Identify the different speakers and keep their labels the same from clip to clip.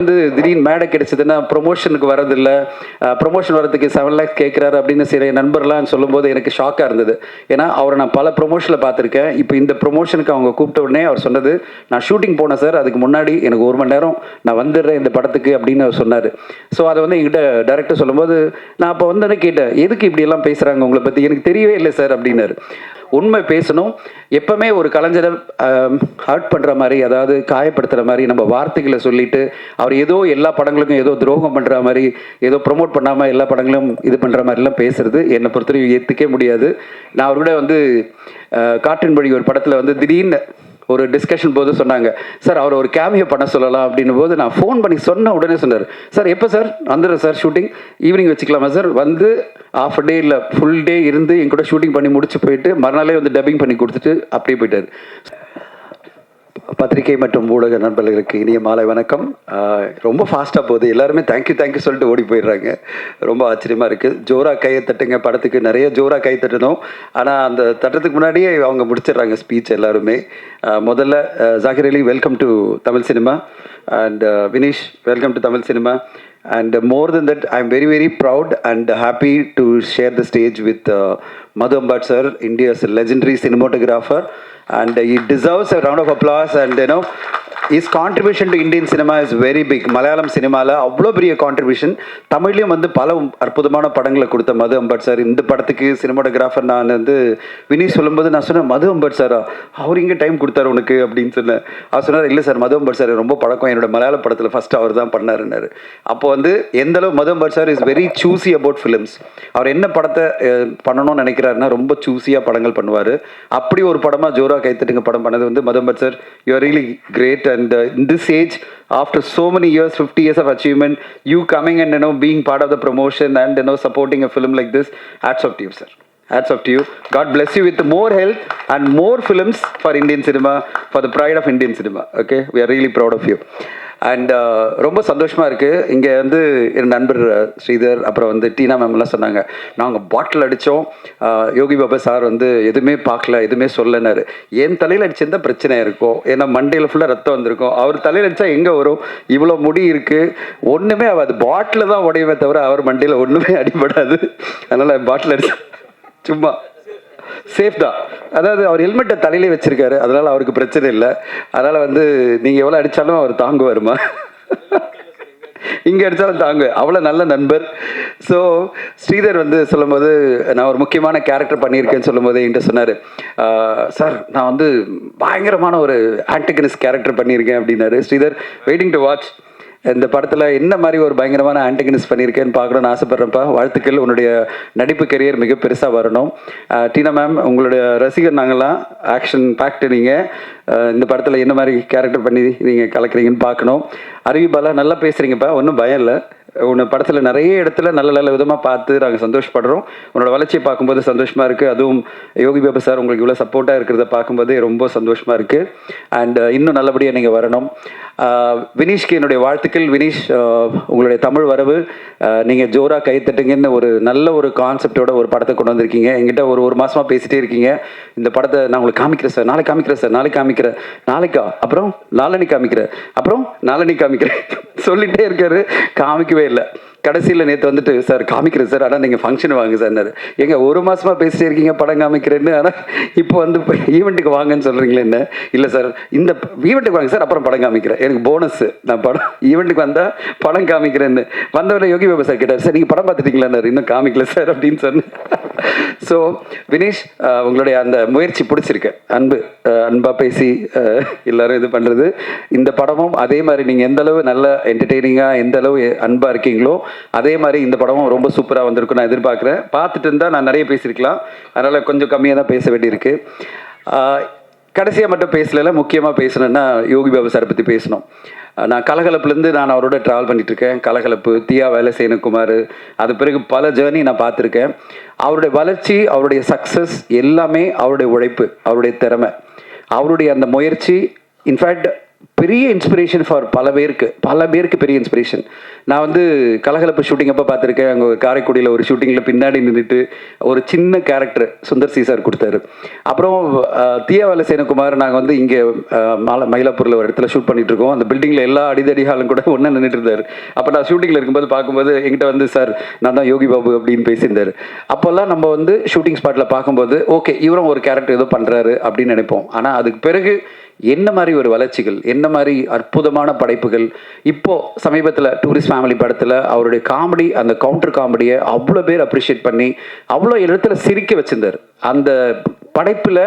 Speaker 1: வந்து திடீர்னு மேடை கிடைச்சதுன்னா ப்ரொமோஷனுக்கு வரதில்லை, ப்ரொமோஷன் வரதுக்கு 7 lakhs கேட்குறாரு அப்படின்னு சில நண்பர்லாம் சொல்லும்போது எனக்கு ஷாக்காக இருந்தது. ஏன்னா அவரை நான் பல ப்ரொமோஷனில் பார்த்துருக்கேன். இப்போ இந்த ப்ரொமோஷனுக்கு அவங்க கூப்பிட்ட உடனே அவர் சொன்னது, நான் ஷூட்டிங் போனேன் சார், அதுக்கு முன்னாடி எனக்கு 1 மணி நேரம் நான் வந்துடுறேன் இந்த படத்துக்கு அப்படின்னு அவர் சொன்னார். ஸோ அதை வந்து என்கிட்ட டைரக்டர் சொல்லும்போது நான் அப்போ வந்து கேட்டேன், எதுக்கு இப்படியெல்லாம் பேசுகிறாங்க உங்களை பற்றி, எனக்கு தெரியவே இல்லை சார் அப்படின்னாரு. உண்மை பேசணும். எப்பவுமே ஒரு கலைஞரை ஹர்ட் பண்ணுற மாதிரி, அதாவது காயப்படுத்துகிற மாதிரி நம்ம வார்த்தைகளை சொல்லிட்டு அவர் ஏதோ எல்லா படங்களுக்கும் ஏதோ துரோகம் பண்ணுற மாதிரி, ஏதோ ப்ரொமோட் பண்ணாமல் எல்லா படங்களும் இது பண்ணுற மாதிரிலாம் பேசுறது என்னை பொறுத்தவரைக்கும் ஏற்றுக்கவே முடியாது. நான் அவர்கிட்ட வந்து காற்றின் மொழி ஒரு படத்தில் வந்து திடீர்னு ஒரு டிஸ்கஷன் போது சொன்னாங்க, சார் அவர் ஒரு கேமியோ பண்ண சொல்லலாம் அப்படின்னும் போது நான் ஃபோன் பண்ணி சொன்ன உடனே சொன்னார், சார் எப்போ சார் வந்துடுறேன் சார், ஷூட்டிங் ஈவினிங் வச்சுக்கலாமா சார், வந்து ½ டே இல்லை ஃபுல் டே இருந்து என் கூட ஷூட்டிங் பண்ணி முடிச்சு போயிட்டு மறுநாளே வந்து டப்பிங் பண்ணி கொடுத்துட்டு அப்படியே போயிட்டார். பத்திரிகை மற்றும் ஊடக நண்பர்களுக்கு இனிய மாலை வணக்கம். ரொம்ப ஃபாஸ்ட்டாக போகுது, எல்லாருமே தேங்க்யூ சொல்லிட்டு ஓடி போயிடுறாங்க. ரொம்ப ஆச்சரியமாக இருக்குது. ஜோரா கையை தட்டுங்க படத்துக்கு நிறைய ஜோரா கை தட்டணும், ஆனால் அந்த தட்டுறதுக்கு முன்னாடியே அவங்க முடிச்சிடுறாங்க ஸ்பீச் எல்லாருமே. முதல்ல Zakir Ali, welcome to Tamil cinema, and Vinish, welcome to Tamil cinema. And more than that, I am very, very proud and happy to share the stage with Madhu Ambat sir, India's legendary cinematographer, and he deserves a round of applause. And you know, his contribution to Indian cinema is very big. Malayalam சினிமாவில் அவ்வளோ பெரிய contribution, தமிழ்லையும் வந்து பல அற்புதமான படங்களை கொடுத்த மது Ambat sir. இந்த படத்துக்கு சினிமாட்டோகிராஃபர் நான் வந்து வினிஷ் சொல்லும்போது நான் சொன்னேன், மது அம்பட் சாரா, அவர் இங்கே டைம் கொடுத்தாரு உனக்கு அப்படின்னு சொன்னேன். அவர் சொன்னார், இல்லை சார் மது அம்பட் சார் ரொம்ப பழக்கம், என்னோட மலையாள படத்தில் ஃபஸ்ட்டு அவர் தான் பண்ணாருன்னாரு. அப்போ வந்து எந்தளவு Madhu Ambat sir is very choosy about films. அவர் என்ன படத்தை பண்ணணும்னு நினைக்கிறாருன்னா ரொம்ப சூஸியாக படங்கள் பண்ணுவார். அப்படி ஒரு படமாக ஜோரா கைத்தட்டுங்க படம் பண்ணது வந்து Madhu Ambat sir, you are really great. And in this age, after so many years, 50 years of achievement, you coming and being part of the promotion and supporting a film like this, hats off to you, sir. Hats off to you. God bless you with more health and more films for Indian cinema, for the pride of Indian cinema. Okay, we are really proud of you. And ரொம்ப சந்தோஷமாக இருக்குது. இங்கே வந்து என் நண்பர் ஸ்ரீதர், அப்புறம் வந்து டீனா மேம்லாம் சொன்னாங்க, நாங்கள் பாட்டில் அடித்தோம், யோகி பாபா சார் வந்து எதுவுமே பார்க்கல, எதுவுமே சொல்லனாரு. என் தலையில் அடிச்சிருந்தால் பிரச்சனையாக இருக்கும், ஏன்னா மண்டையில் ஃபுல்லாக ரத்தம் வந்திருக்கும். அவர் தலையில் அடித்தா எங்கே வரும், இவ்வளோ முடி இருக்குது, ஒன்றுமே ஆகாது, பாட்டில் தான் உடையவே தவிர அவர் மண்டையில் ஒன்றுமே அடிபடாது. அதனால் பாட்டில் அடிச்சா சும்மா சேஃப் தான். அதாவது அவர் ஹெல்மெட்டை தலையிலே வச்சிருக்காரு, அதனால் அவருக்கு பிரச்சனை இல்லை. அதனால் வந்து நீங்கள் எவ்வளோ அடித்தாலும் அவர் தாங்குவாருமா, இங்கே அடித்தாலும் தாங்க, அவ்வளோ நல்ல நண்பர். ஸோ ஸ்ரீதர் வந்து சொல்லும்போது, நான் ஒரு முக்கியமான கேரக்டர் பண்ணியிருக்கேன்னு சொல்லும்போது என்கிட்ட சொன்னார், சார் நான் வந்து பயங்கரமான ஒரு ஆன்டகனிஸ்ட் கேரக்டர் பண்ணியிருக்கேன் அப்படின்னாரு. Sridhar, waiting to watch. இந்த படத்தில் என்ன மாதிரி ஒரு பயங்கரமான ஆன்டகனிஸ்ட் பண்ணியிருக்கேன்னு பார்க்கணுன்னு ஆசைப்பட்றேன்ப்பா. வாழ்த்துக்கள், உன்னுடைய நடிப்பு கரியர் மிக பெருசாக வரணும். டீனா மேம், உங்களுடைய ரசிகர் நாங்கள்லாம், ஆக்ஷன் பேக்டு நீங்கள். இந்த படத்தில் என்ன மாதிரி கேரக்டர் பண்ணி நீங்கள் கலக்கிறீங்கன்னு பார்க்கணும். அருவிபாலா, நல்லா பேசுகிறீங்கப்பா, ஒன்றும் பயம் இல்லை. உன்னை படத்தில் நிறைய இடத்துல நல்ல நல்ல விதமாக பார்த்து நாங்கள் சந்தோஷப்படுறோம். உன்னோட வளர்ச்சியை பார்க்கும்போது சந்தோஷமாக இருக்குது. அதுவும் யோகி பாபா சார் உங்களுக்கு இவ்வளோ சப்போர்ட்டாக இருக்கிறத பார்க்கும்போது ரொம்ப சந்தோஷமாக இருக்குது. அண்ட் இன்னும் நல்லபடியாக நீங்கள் வரணும். வினீஷ்க்கு என்னுடைய வாழ்த்துக்கள். வினீஷ், உங்களுடைய தமிழ் வரவு, நீங்கள் ஜோரா கைத்தட்டுங்கன்னு ஒரு நல்ல ஒரு கான்செப்டோட ஒரு படத்தை கொண்டு வந்திருக்கீங்க. எங்கிட்ட ஒரு மாதமாக பேசிகிட்டே இருக்கீங்க, இந்த படத்தை நான் உங்களுக்கு காமிக்கிறேன் சார், நாளைக்கு காமிக்கிறேன் சார், நாளைக்கு காமிக்கிறேன், நாளைக்கா, அப்புறம் நாளன்னைக்கு காமிக்கிறேன், அப்புறம் நாளன்னைக்கு காமிக்கிறேன் சொல்லிகிட்டே இருக்காரு, காமிக்கவே இல்லை. கடைசியில் நேற்று வந்துட்டு, சார் காமிக்கிறேன் சார், ஆனால் நீங்கள் ஃபங்க்ஷன் வாங்க சார்னாரு. எங்க 1 மாதமாக பேசிட்டே இருக்கீங்க படம் காமிக்கிறேன்னு, ஆனால் இப்போ வந்து ஈவெண்ட்டுக்கு வாங்கன்னு சொல்கிறீங்களே என்ன? இல்லை சார், இந்த ஈவெண்ட்டுக்கு வாங்க சார், அப்புறம் படம் காமிக்கிறேன், எனக்கு போனஸ், நான் படம் ஈவெண்ட்டுக்கு வந்தால் படம் காமிக்கிறேன்னு. வந்தவரை யோகி பாபா சார் கேட்டார், சார் நீங்கள் படம் பார்த்துட்டீங்களான்னாரு. இன்னும் காமிக்கல சார் அப்படின்னு சொன்னேன். ஸோ வினீஷ், உங்களுடைய அந்த முயற்சி பிடிச்சிருக்கு, அன்பாக பேசி எல்லோரும் இது பண்ணுறது. இந்த படமும் அதே மாதிரி நீங்கள் எந்தளவு நல்ல என்டர்டெய்னிங்காக, எந்தளவு அன்பாக இருக்கீங்களோ அதே மாதிரி இந்த படமும் ரொம்ப சூப்பராக வந்திருக்கும் நான் எதிர்பார்க்குறேன். பார்த்துட்டு இருந்தால் நான் நிறைய பேசியிருக்கலாம், அதனால் கொஞ்சம் கம்மியாக தான் பேச வேண்டியிருக்கு. கடைசியாக மட்டும் பேசல, முக்கியமாக பேசணுன்னா யோகி பாபா சாரை பற்றி பேசணும். நான் கலகலப்புலேருந்து நான் அவரோட ட்ராவல் பண்ணிகிட்ருக்கேன். கலகலப்பு, தியா வேலசேனகுமார், அது பிறகு பல ஜேர்னி நான் பார்த்துருக்கேன். அவருடைய வளர்ச்சி, அவருடைய சக்ஸஸ் எல்லாமே அவருடைய உழைப்பு, அவருடைய திறமை, அவருடைய அந்த முயற்சி. இன்ஃபேக்ட் பெரிய இன்ஸ்பிரேஷன் ஃபார் பல பேருக்கு பெரிய இன்ஸ்பிரேஷன். நான் வந்து கலகலப்பு ஷூட்டிங் அப்போ பார்த்துருக்கேன். அங்கே ஒரு காரைக்குடியில் ஒரு ஷூட்டிங்கில் பின்னாடி நின்றுட்டு ஒரு சின்ன கேரக்டர் சுந்தர் சி சார் கொடுத்தாரு. அப்புறம் தீயாவால சேனகுமார் நாங்கள் வந்து இங்கே மயிலாப்பூரில் ஒரு இடத்துல ஷூட் பண்ணிட்டு இருக்கோம். அந்த பில்டிங்கில் எல்லா அடிதடி ஹாலும் கூட ஒன்றா நின்றுட்டு இருந்தார். அப்போ நான் ஷூட்டிங்கில் இருக்கும்போது பார்க்கும்போது எங்கிட்ட வந்து சார் நான் தான் யோகி பாபு அப்படின்னு பேசியிருந்தார். அப்போல்லாம் நம்ம வந்து ஷூட்டிங் ஸ்பாட்டில் பார்க்கும்போது ஓகே இவரும் ஒரு கேரக்டர் ஏதோ பண்ணுறாரு அப்படின்னு நினைப்போம். ஆனால் அதுக்கு பிறகு என்ன மாதிரி ஒரு வளர்ச்சிகள், என்ன மாதிரி அற்புதமான படைப்புகள். இப்போ சமீபத்தில் டூரிஸ்ட் ஃபேமிலி படத்தில் அவருடைய காமெடி, அந்த கவுண்டர் காமெடியை அவ்வளோ பேர் அப்ரிஷியேட் பண்ணி அவ்வளோ இடத்துல சிரிக்க வச்சிருந்தார். அந்த படைப்பில்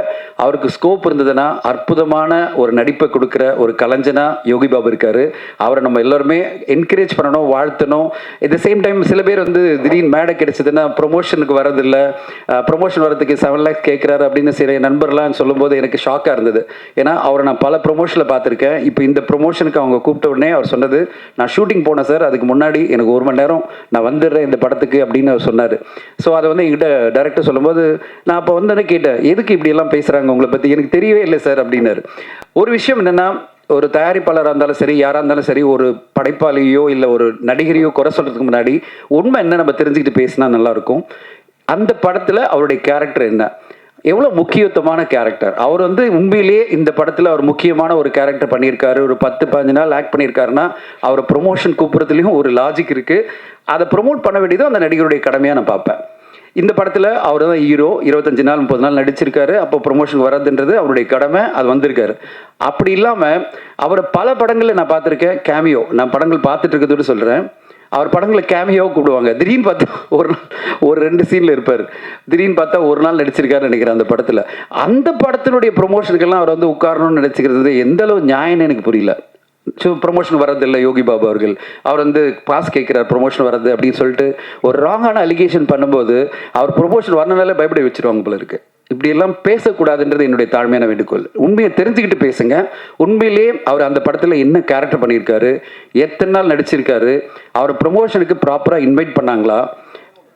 Speaker 1: அவருக்கு ஸ்கோப் இருந்ததுன்னா அற்புதமான ஒரு நடிப்பை கொடுக்குற ஒரு கலைஞனா யோகி பாபு இருக்காரு. அவரை நம்ம எல்லாருமே என்கரேஜ் பண்ணணும், வாழ்த்தணும். அட் த சேம் டைம் சில பேர் வந்து திடீர்னு மேடை கிடைச்சதுன்னா ப்ரொமோஷனுக்கு வரதில்லை, ப்ரொமோஷன் வரதுக்கு 7 lakhs கேட்குறாரு அப்படின்னு சில நண்பர்லாம் சொல்லும்போது எனக்கு ஷாக்காக இருந்தது. ஏன்னா அவரை நான் பல ப்ரொமோஷனில் பார்த்துருக்கேன். இப்போ இந்த ப்ரொமோஷனுக்கு அவங்க கூப்பிட்ட உடனே அவர் சொன்னது, நான் ஷூட்டிங் போனேன் சார், அதுக்கு முன்னாடி எனக்கு 1 மணி நேரம் நான் வந்துடுறேன் இந்த படத்துக்கு அப்படின்னு அவர் சொன்னார். ஸோ அதை வந்து என்கிட்ட டைரக்டர் சொல்லும்போது நான் அப்போ வந்து கேட்டேன், எதுக்கு இப்படியெல்லாம் பேசுகிறாங்க உங்களை பற்றி, எனக்கு தெரியவே இல்லை சார் அப்படின்னாரு. ஒரு விஷயம் என்னென்னா, ஒரு தயாரிப்பாளராக இருந்தாலும் சரி, யாராக இருந்தாலும் சரி, ஒரு படைப்பாளியோ இல்லை ஒரு நடிகரையோ குறை சொல்கிறதுக்கு முன்னாடி உண்மை என்ன நம்ம தெரிஞ்சுக்கிட்டு பேசினா நல்லாயிருக்கும். அந்த படத்தில் அவருடைய கேரக்டர் என்ன, எவ்வளோ முக்கியத்துவமான கேரக்டர். அவர் வந்து உண்மையிலேயே இந்த படத்தில் அவர் முக்கியமான ஒரு கேரக்டர் பண்ணியிருக்காரு. ஒரு 10-15 நாள் ஆக்ட் பண்ணியிருக்காருன்னா அவரை ப்ரொமோஷன் கூப்பிட்றதுலேயும் ஒரு லாஜிக் இருக்குது. அதை ப்ரொமோட் பண்ண வேண்டியதும் அந்த நடிகருடைய கடமையாக நான் பார்ப்பேன். இந்த படத்தில் அவர் தான் ஹீரோ, 25 நாள் 30 நாள் நடிச்சிருக்காரு. அப்போ ப்ரொமோஷன் வர்றதுன்றது அவருடைய கடமை, அது வந்திருக்காரு. அப்படி இல்லாமல் அவரை பல படங்களில் நான் பார்த்துருக்கேன். கேமியோ, நான் படங்கள் பார்த்துட்டு இருக்கிறதோடு சொல்கிறேன், அவர் படங்களை கேமியோவை கூப்பிடுவாங்க. திடீர்னு பார்த்தா ஒரு 2 சீனில் இருப்பார். திடீர்னு பார்த்தா ஒரு நாள் நடிச்சிருக்காருன்னு நினைக்கிறேன் அந்த படத்தில். அந்த படத்தினுடைய ப்ரொமோஷனுக்கெல்லாம் அவர் வந்து உட்காரணும்னு நினச்சிக்கிறது எந்த அளவு நியாயம்னு எனக்கு புரியல. ஸோ ப்ரொமோஷன் வரதில்லை யோகி பாபு அவர்கள், அவர் வந்து பாஸ் கேட்குறார் ப்ரொமோஷன் வர்றது அப்படின்னு சொல்லிட்டு ஒரு ராங்கான அலிகேஷன் பண்ணும்போது அவர் ப்ரொமோஷன் வரனால பயப்பட வச்சுருவாங்க போல இருக்கு. இப்படியெல்லாம் பேசக்கூடாதுன்றது என்னுடைய தாழ்மையான வேண்டுகோள். உண்மையை தெரிஞ்சுக்கிட்டு பேசுங்க. உண்மையிலேயே அவர் அந்த படத்தில் என்ன கேரக்டர் பண்ணியிருக்காரு, எத்தனை நாள் நடிச்சிருக்காரு, அவர் ப்ரொமோஷனுக்கு ப்ராப்பராக இன்வைட் பண்ணாங்களா,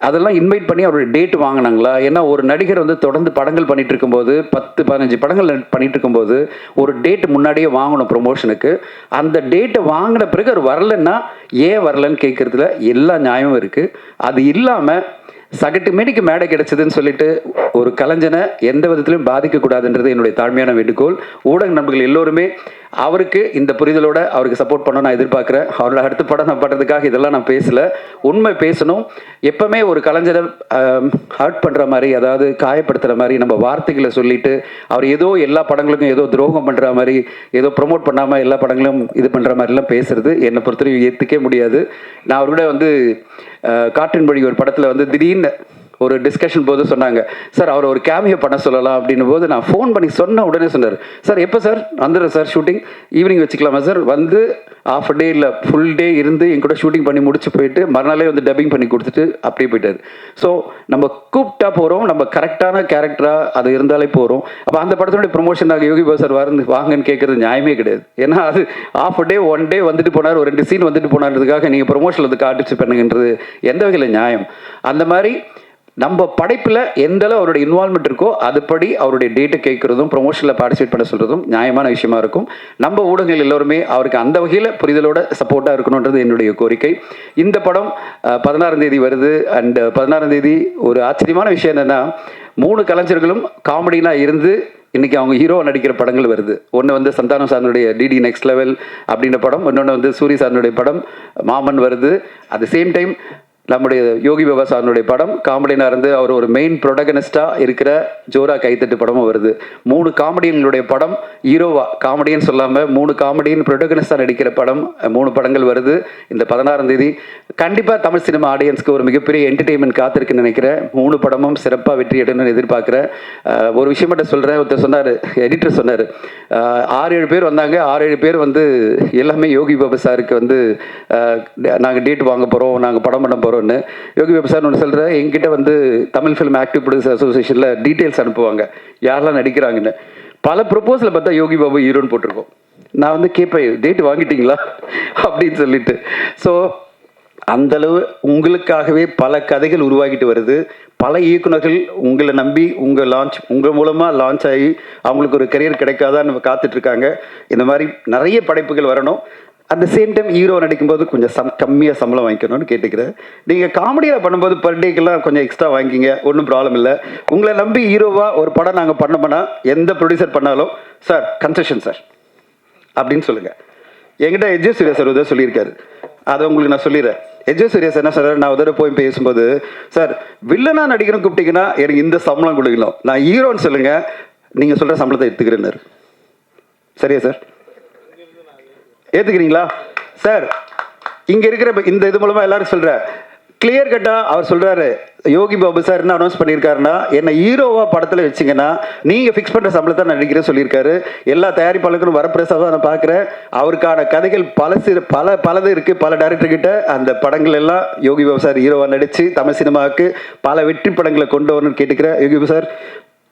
Speaker 1: அதெல்லாம் இன்வைட் பண்ணி அவருடைய டேட் வாங்கினாங்களா. ஏன்னா ஒரு நடிகர் வந்து தொடர்ந்து படங்கள் பண்ணிட்டு இருக்கும்போது 10-15 படங்கள் பண்ணிட்டு இருக்கும்போது ஒரு டேட் முன்னாடியே வாங்கணும் ப்ரொமோஷனுக்கு. அந்த டேட்டை வாங்கின பிறகு அவர் வரலன்னா ஏன் வரலன்னு கேட்கறதுல எல்லா நியாயமும் இருக்குது. அது இல்லாமல் சகட்டு மேடிக்கு மேடை கிடைச்சதுன்னு சொல்லிட்டு ஒரு கலைஞனை எந்த விதத்திலும் பாதிக்கக்கூடாதுன்றது என்னுடைய தாழ்மையான வேண்டுகோள். ஊடக நண்பர்கள் எல்லோருமே அவருக்கு இந்த புரிதலோட அவருக்கு சப்போர்ட் பண்ண நான் எதிர்பார்க்குறேன். அவரோட அடுத்த படம் நான் பண்ணுறதுக்காக இதெல்லாம் நான் பேசலை, உண்மை பேசணும். எப்பவுமே ஒரு கலைஞரை ஹர்ட் பண்ணுற மாதிரி, அதாவது காயப்படுத்துகிற மாதிரி நம்ம வார்த்தைகளை சொல்லிட்டு அவர் ஏதோ எல்லா படங்களுக்கும் ஏதோ துரோகம் பண்ணுற மாதிரி, ஏதோ ப்ரொமோட் பண்ணாமல் எல்லா படங்களும் இது பண்ணுற மாதிரிலாம் பேசுறது என்னை பொறுத்தவரைக்கும் ஏற்றுக்கவே முடியாது. நான் அவர்கிட்ட வந்து காற்றின் வழி ஒரு படத்தில் வந்து திடீர்னு ஒரு டிஸ்கஷன் போது சொன்னாங்க, சார் அவர் ஒரு கேமியோ பண்ண சொல்லலாம் அப்படின்னும் போது நான் ஃபோன் பண்ணி சொன்ன உடனே சொன்னார், சார் எப்போ சார் வந்துடுறேன் சார், ஷூட்டிங் ஈவினிங் வச்சுக்கலாமா சார், வந்து ஆஃப் டே இல்லை ஃபுல் டே இருந்து என் கூட ஷூட்டிங் பண்ணி முடிச்சு போயிட்டு மறுநாளே வந்து டப்பிங் பண்ணி கொடுத்துட்டு அப்படியே போயிட்டார். ஸோ நம்ம கூப்பிட்டா போகிறோம், நம்ம கரெக்டான கேரக்டராக அது இருந்தாலே போகிறோம். அப்போ அந்த படத்தினுடைய ப்ரொமோஷன் நாங்கள் யோகி பாபு சார் வாங்கன்னு கேட்குறது நியாயமே கிடையாது. ஏன்னா அது ஆஃப் டே 1 டே வந்துட்டு போனார், ஒரு 2 சீன் வந்துட்டு போனார்ன்றதுக்காக நீங்கள் ப்ரொமோஷனில் வந்து காட்டிச்சு பண்ணுங்கன்றது எந்த வகையில் நியாயம்? அந்த மாதிரி நம்ம படைப்பில் எந்த அளவு அவருடைய இன்வால்மெண்ட் இருக்கோ அதுபடி அவருடைய டேட்டை கேட்குறதும் ப்ரொமோஷனில் பார்ட்டிசிபேட் பண்ண சொல்கிறதும் நியாயமான விஷயமா இருக்கும். நம்ம ஊடகங்கள் எல்லோருமே அவருக்கு அந்த வகையில் புரிதலோட சப்போர்ட்டாக இருக்கணுன்றது என்னுடைய கோரிக்கை. இந்த படம் 16ஆம் தேதி வருது. அண்ட் 16ஆம் தேதி ஒரு ஆச்சரியமான விஷயம் என்னென்னா, 3 கலைஞர்களும் காமெடினாக இருந்து இன்றைக்கி அவங்க ஹீரோ நடிக்கிற படங்கள் வருது. ஒன்று வந்து சந்தானம் சாரனுடைய டிடி நெக்ஸ்ட் லெவல் அப்படின்ற படம், இன்னொன்று வந்து சூரி சாரனுடைய படம் மாமன் வருது. அட் த சேம் டைம் நம்முடைய யோகி பாபா சாரனுடைய படம் காமெடியனாக இருந்து அவர் ஒரு மெயின் ப்ரொடகனிஸ்டாக இருக்கிற ஜோரா கைத்தட்டு படமும் வருது. 3 காமெடியன்களுடைய படம், ஹீரோவா காமெடியன் சொல்லாமல் 3 காமெடியன் ப்ரொடகனிஸ்டாக நடிக்கிற படம், 3 படங்கள் வருது இந்த 16ஆம் தேதி. கண்டிப்பாக தமிழ் சினிமா ஆடியன்ஸ்க்கு ஒரு மிகப்பெரிய என்டர்டெயின்மெண்ட் காத்திருக்குன்னு நினைக்கிறேன். 3 படமும் சிறப்பாக வெற்றி எடுன்னு எதிர்பார்க்குறேன். ஒரு விஷயம் மட்டும் சொல்கிறேன், ஒருத்தர் சொன்னார், எடிட்டர் சொன்னார், 6-7 பேர் வந்தாங்க, 6-7 பேர் வந்து எல்லாமே யோகி பாபா சாருக்கு வந்து நாங்கள் டேட் வாங்க போகிறோம், நாங்கள் படம் பண்ண போகிறோம். யோகி பாபு சார் ஒன்று சொல்கிறேன், எங்கிட்ட வந்து தமிழ் ஃபிலிம் ஆக்டிவ் ப்ரொடியூசர் அசோசியேஷனில் டீட்டெயில்ஸ் அனுப்புவாங்க யாரெல்லாம் நடிக்கிறாங்கன்னு. பல ப்ரொப்போஸில் பார்த்தா யோகி பாபு ஹீரோன்னு போட்டிருக்கோம். நான் வந்து கேட்பேன், டேட் வாங்கிட்டீங்களா அப்படின்னு சொல்லிட்டு. ஸோ அந்தளவு உங்களுக்காகவே பல கதைகள் உருவாகிட்டு வருது. பல இயக்குனர்கள் உங்களை நம்பி உங்கள் மூலமாக லான்ச் ஆகி அவங்களுக்கு ஒரு கரியர் கிடைக்காதான்னு நம்ம காத்துட்ருக்காங்க. இந்த மாதிரி நிறைய படைப்புகள் வரணும். At the same time hero நடிக்கும்போது கொஞ்சம் கம்மியாக சம்பளம் வாங்கிக்கணும்னு கேட்டுக்கிறேன். நீங்கள் காமெடியாக பண்ணும்போது பர் டேக்கெல்லாம் கொஞ்சம் எக்ஸ்ட்ரா வாங்கிக்கிங்க, ஒன்றும் ப்ராப்ளம் இல்லை. உங்களை நம்பி ஹீரோவாக ஒரு படம் நாங்கள் பண்ணோம்னா எந்த ப்ரொடியூசர் பண்ணாலும் சார் கன்செஷன் சார் அப்படின்னு சொல்லுங்கள். என்கிட்ட எஜ்ஜே சூர்யா சார் உதவி சொல்லியிருக்காரு, அதை உங்களுக்கு நான் சொல்லிடுறேன். எஜ்ஜே சூர்யா சார் என்ன சொல்கிறார், நான் உதவி போய் பேசும்போது சார் வில்லனா நடிக்கணும் கூப்பிட்டீங்கன்னா எனக்கு இந்த சம்பளம் கொடுக்கணும், நான் ஹீரோன்னு சொல்லுங்கள், நீங்கள் சொல்கிற சம்பளத்தை எடுத்துக்கிறேன்னாரு. சரியா சார், ஏற்றுக்கிறீங்களா சார்? இங்கே இருக்கிற இந்த இது மூலமாக எல்லாரும் சொல்கிறேன், கிளியர் கட்டாக அவர் சொல்கிறாரு, யோகி பாபு சார் என்ன அனௌன்ஸ் பண்ணியிருக்காருன்னா என்னை ஹீரோவாக படத்தில் வச்சிங்கன்னா நீங்கள் ஃபிக்ஸ் பண்ணுற சம்பளத்தை நான் நடிக்கிறேன் சொல்லியிருக்காரு. எல்லா தயாரிப்பாளர்களும் வரப்பிரசாதான் நான் பார்க்குறேன். அவருக்கான கதைகள் பலது இருக்குது. பல டைரக்டர்கிட்ட அந்த படங்கள் எல்லாம் யோகி பாபு சார் ஹீரோவாக நடித்து தமிழ் சினிமாவுக்கு பல வெற்றி படங்களை கொண்டு வரணும்னு கேட்டுக்கிறேன். யோகி பாபு சார்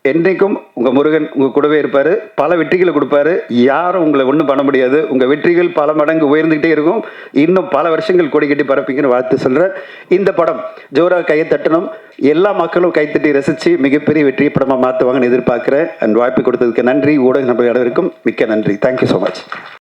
Speaker 1: என்றைக்கும் உங்கள் முருகன் உங்கள் கூடவே இருப்பார், பல வெற்றிகளை கொடுப்பாரு. யாரும் உங்களை ஒன்றும் பண்ண முடியாது. உங்கள் வெற்றிகள் பல மடங்கு உயர்ந்துகிட்டே இருக்கும். இன்னும் பல வருஷங்கள் கொடி கட்டி பரப்பிங்கன்னு வாழ்த்து சொல்கிறேன். இந்த படம் ஜோராக கையை தட்டணும், எல்லா மக்களும் கைத்தட்டி ரசித்து மிகப்பெரிய வெற்றி படமாக மாற்றுவாங்கன்னு எதிர்பார்க்குறேன். அண்ட் வாய்ப்பு கொடுத்ததுக்கு நன்றி. ஊடக நபர்கள் அனைவருக்கும் மிக்க நன்றி. Thank you so much.